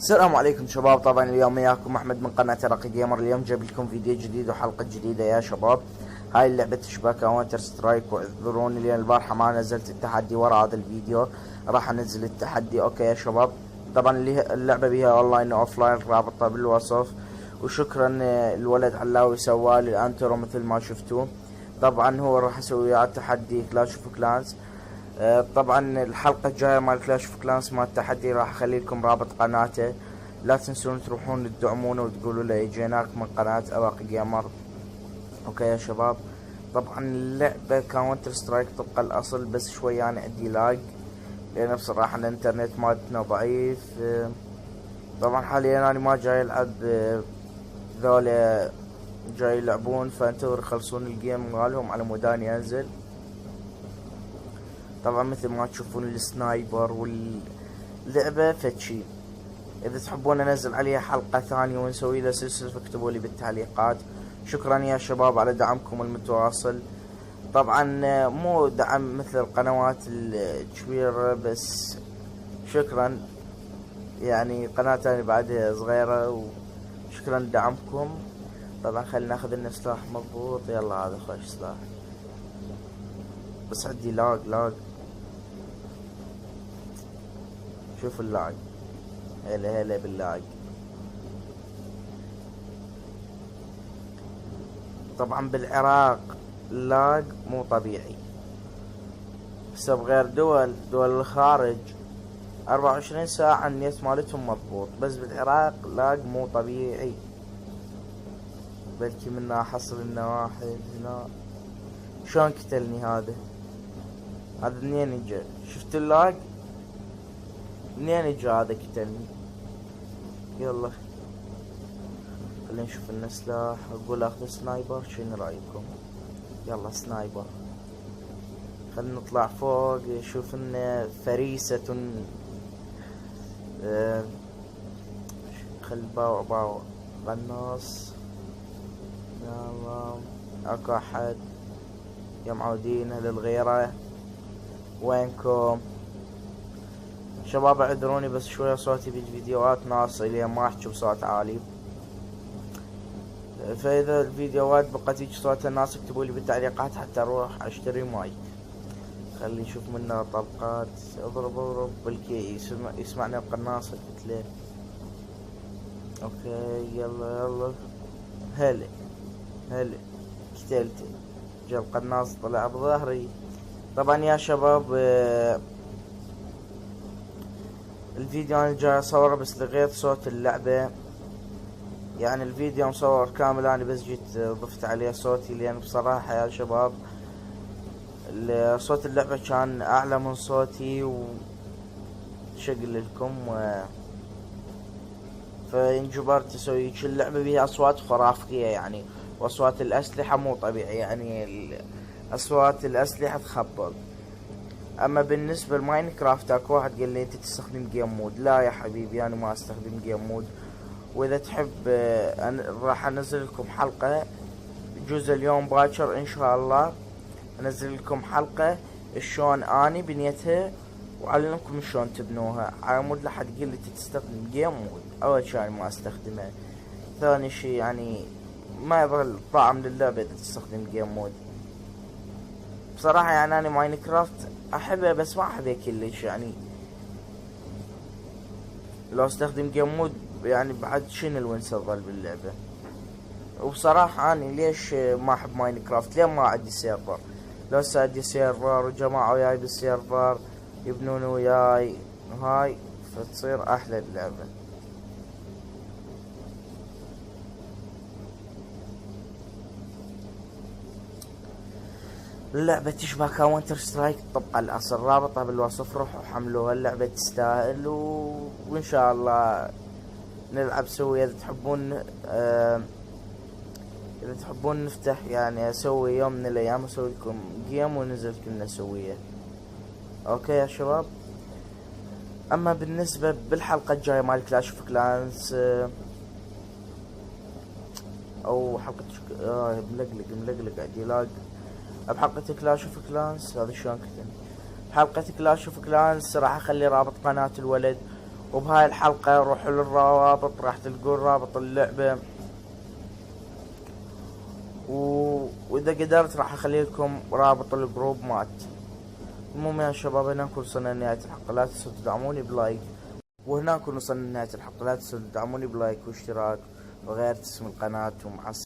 السلام عليكم شباب. طبعا اليوم وياكم احمد من قناة رقي جيمر. اليوم جايب لكم فيديو جديد وحلقة جديدة يا شباب. هاي اللعبة تشبه كاونتر سترايك، واعذروني لان البارحة ما نزلت التحدي ورا هذا الفيديو، راح انزل التحدي. اوكي يا شباب، طبعا اللعبة بيها اونلاين واوفلاين، رابطة بالوصف. وشكرا الولد علاوي سوالي الانترو مثل ما شفتوه. طبعا هو راح اسوي على تحدي كلاش اوف كلانس. طبعا الحلقة الجاية مال كلاش اوف كلانس مال التحدي راح اخلي لكم رابط قناته، لا تنسون تروحون تدعمونه وتقولوا له اجيناك من قناة اواقي جيمر. اوكي يا شباب، طبعا اللعبة كاونتر سترايك طبق الاصل، بس شوي انا عندي لاج لان بصراحة الانترنت مالتنا ضعيف. طبعا حاليا انا ما جاي العب، ذولا جاي يلعبون، فانتظر يخلصون الجيم مالهم على موداني ينزل. طبعا مثل ما تشوفون السنايبر واللعبة فتشي. اذا تحبون انزل عليها حلقة ثانية ونسوي لها سلسلة فاكتبوا لي بالتعليقات. شكرا يا شباب على دعمكم المتواصل. طبعا مو دعم مثل القنوات الكبيرة، بس شكرا، يعني قناة تانية بعدها صغيرة، وشكرا لدعمكم. طبعا خلينا ناخذ لنا سلاح مضبوط. يلا هذا خوش سلاح، بس عندي لاج. شوف اللاج، هلا باللاج. طبعا بالعراق لاج مو طبيعي، بسبب غير دول الخارج 24 ساعة النت مالتهم مضبوط، بس بالعراق لاج مو طبيعي. بلكي منا حصل لنا واحد هنا. شلون قتلني هذا منين اجا؟ شفت اللاج منين اجا؟ هذا قتلني. يلا خلينا نشوف لنا سلاح. اقول اخذ سنايبر، شنو رايكم؟ يلا سنايبر. خلينا نطلع فوق نشوف لنا فريسة. خل باو قناص. يلا اكو احد يا معودين للغيرة؟ وينكم شباب؟ اعذروني بس شوية صوتي بالفيديوهات ناقص لي، ما احكي بصوت عالي، فاذا الفيديوهات بقت هيك صوتها ناقص اكتبوا لي بالتعليقات حتى اروح اشتري مايك. خلي نشوف منها طلقات. اضرب بلكي يسمعني القناص الكتلة. اوكي يلا هلا قتلته. جا القناص طلع بظهري. طبعا يا شباب الفيديو انا جاي اصوره بس لغيت صوت اللعبة، يعني الفيديو مصور كامل انا بس جيت ضفت عليه صوتي، لان بصراحة يا شباب صوت اللعبة كان اعلى من صوتي وشقل لكم، فانجبرت اسوي اللعبة بيها اصوات خرافية يعني، واصوات الاسلحة مو طبيعي، يعني اصوات الاسلحة تخبل. اما بالنسبة لماينكرافت اكو واحد قال لي انت تستخدم جيم مود. لا يا حبيبي انا ما استخدم جيم مود. واذا تحب راح انزل لكم حلقة جزء اليوم باكر ان شاء الله، انزل لكم حلقة شلون اني بنيتها واعلمكم شلون تبنوها، على مود لا حد يقول لي تستخدم جيم مود. اول شيء ما استخدمه، ثاني شيء يعني ما يظل طعم للعبة اذا تستخدم جيم مود. بصراحة يعني انا ماينكرافت احبه بس ما احبه كلش، يعني لو استخدم جيم مود يعني بعد شنو الونس اظل باللعبة. وبصراحة انا ليش ما احب ماينكرافت؟ ليه ما عندي سيرفر؟ لو هسه عندي سيرفر وجماعة وياي بالسيرفر يبنون وياي هاي، فتصير احلى اللعبة. اللعبة تشبه كاونتر سترايك طبق الاصل، رابطة بالوصف، روحوا حملوها. اللعبة تستاهل وان شاء الله نلعب سويا. اذا تحبون نفتح يعني اسوي يوم من الايام اسوي لكم جيم وننزل كلنا سوية. اوكي يا شباب، اما بالنسبة بالحلقة الجاية مال كلاش اوف كلانس او حلقة ملقلق عندي لاج. بحلقة كلاش اوف كلانس هذا شلون كتب. بحلقة كلاش اوف كلانس راح اخلي رابط قناة الولد وبهاي الحلقة روحوا للروابط راح تلقون رابط اللعبة، واذا قدرت راح اخلي لكم رابط الجروب مات. المهم يا شباب هنا نكون وصلنا لنهاية الحلقة، لا تنسوا تدعموني بلايك. وهنا نكون وصلنا لنهاية الحلقة، لا تنسوا تدعموني بلايك واشتراك وغير اسم القناة. ومع السلامة.